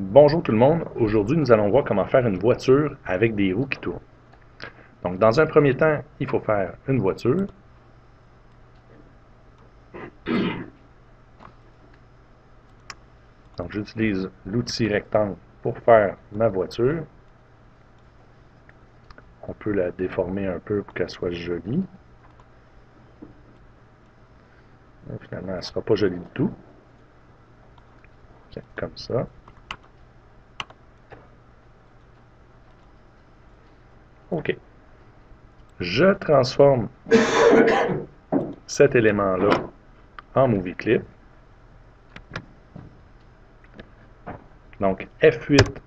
Bonjour tout le monde, aujourd'hui nous allons voir comment faire une voiture avec des roues qui tournent. Donc dans un premier temps, il faut faire une voiture. Donc j'utilise l'outil rectangle pour faire ma voiture. On peut la déformer un peu pour qu'elle soit jolie. Et finalement, elle ne sera pas jolie du tout. Comme ça. OK. Je transforme cet élément-là en Movie Clip. Donc F8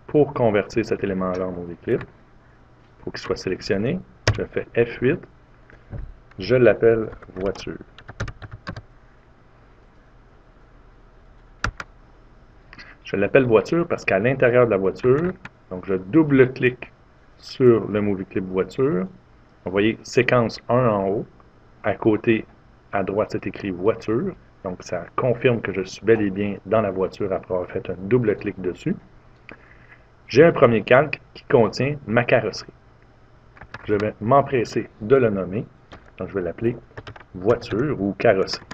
pour convertir cet élément-là en Movie Clip. Il faut qu'il soit sélectionné. Je fais F8. Je l'appelle voiture. Je l'appelle voiture parce qu'à l'intérieur de la voiture, donc je double-clique sur le Movie Clip voiture. Vous voyez séquence 1 en haut. À côté, à droite, c'est écrit voiture. Donc ça confirme que je suis bel et bien dans la voiture après avoir fait un double-clic dessus. J'ai un premier calque qui contient ma carrosserie. Je vais m'empresser de le nommer. Donc je vais l'appeler voiture ou carrosserie.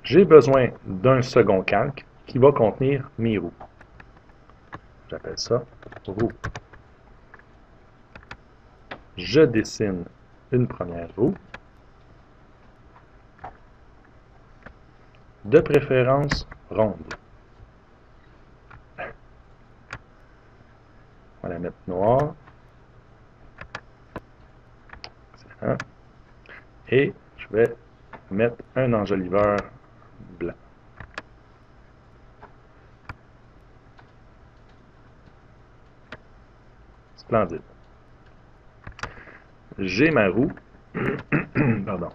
J'ai besoin d'un second calque qui va contenir mes roues. J'appelle ça roue. Je dessine une première roue. De préférence ronde. On va la mettre noire. Et je vais mettre un enjoliveur blanc. Splendide. J'ai ma roue. Pardon.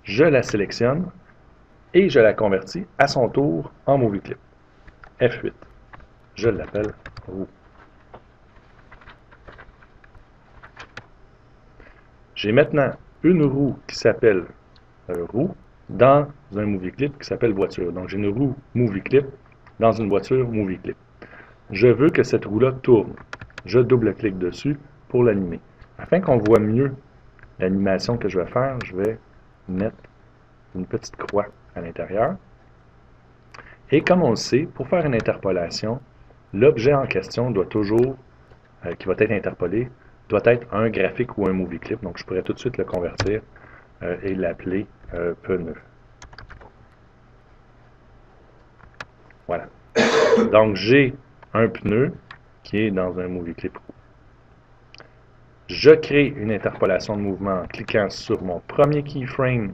Je la sélectionne et je la convertis à son tour en Movie Clip. F8. Je l'appelle roue. J'ai maintenant une roue qui s'appelle roue dans un Movie Clip qui s'appelle voiture. Donc j'ai une roue Movie Clip dans une voiture Movie Clip. Je veux que cette roue-là tourne. Je double-clique dessus pour l'animer. Afin qu'on voit mieux l'animation que je vais faire, je vais mettre une petite croix à l'intérieur. Et comme on le sait, pour faire une interpolation, l'objet en question doit toujours, qui va être interpolé, doit être un graphique ou un movie clip. Donc je pourrais tout de suite le convertir et l'appeler pneu. Voilà. Donc j'ai un pneu qui est dans un movie clip. Je crée une interpolation de mouvement en cliquant sur mon premier keyframe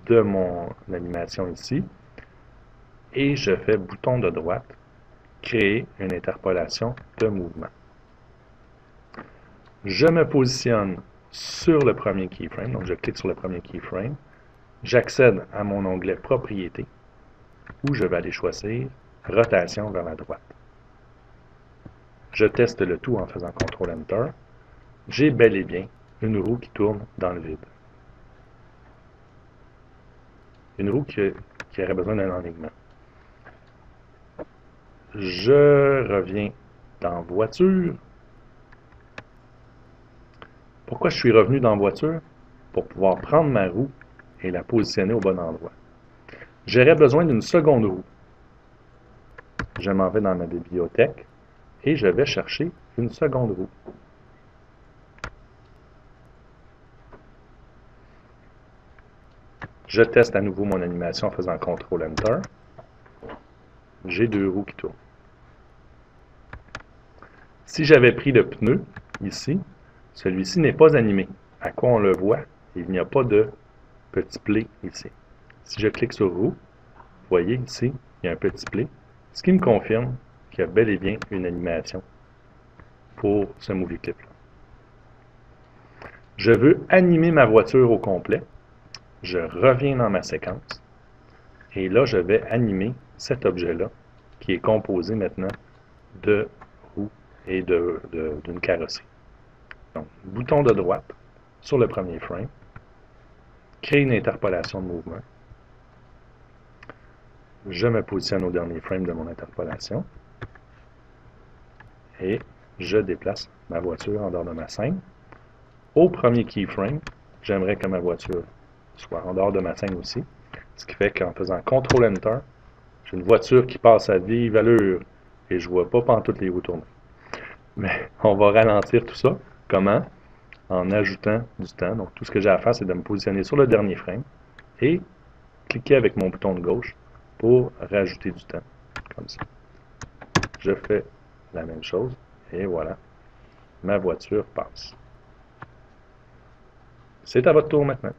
de mon animation ici. Et je fais bouton de droite, créer une interpolation de mouvement. Je me positionne sur le premier keyframe, donc je clique sur le premier keyframe. J'accède à mon onglet Propriétés, où je vais aller choisir Rotation vers la droite. Je teste le tout en faisant CTRL-Enter. J'ai bel et bien une roue qui tourne dans le vide. Une roue qui aurait besoin d'un enlignement. Je reviens dans Voiture. Pourquoi je suis revenu dans Voiture? Pour pouvoir prendre ma roue et la positionner au bon endroit. J'aurais besoin d'une seconde roue. Je m'en vais dans ma bibliothèque et je vais chercher une seconde roue. Je teste à nouveau mon animation en faisant CTRL-Enter. J'ai deux roues qui tournent. Si j'avais pris le pneu, ici, celui-ci n'est pas animé. À quoi on le voit? Il n'y a pas de petit play ici. Si je clique sur roue, vous voyez ici, il y a un petit play, ce qui me confirme qu'il y a bel et bien une animation pour ce movie clip-là. Je veux animer ma voiture au complet. Je reviens dans ma séquence et là, je vais animer cet objet-là qui est composé maintenant de roues et d'une carrosserie. Donc, bouton de droite sur le premier frame, créer une interpolation de mouvement. Je me positionne au dernier frame de mon interpolation et je déplace ma voiture en dehors de ma scène. Au premier keyframe, j'aimerais que ma voiture soit en dehors de ma scène aussi, ce qui fait qu'en faisant CTRL-Enter, j'ai une voiture qui passe à vive allure et je ne vois pas pantoute les roues tourner. Mais on va ralentir tout ça. Comment? En ajoutant du temps. Donc tout ce que j'ai à faire, c'est de me positionner sur le dernier frame et cliquer avec mon bouton de gauche pour rajouter du temps. Comme ça. Je fais la même chose et voilà, ma voiture passe. C'est à votre tour maintenant.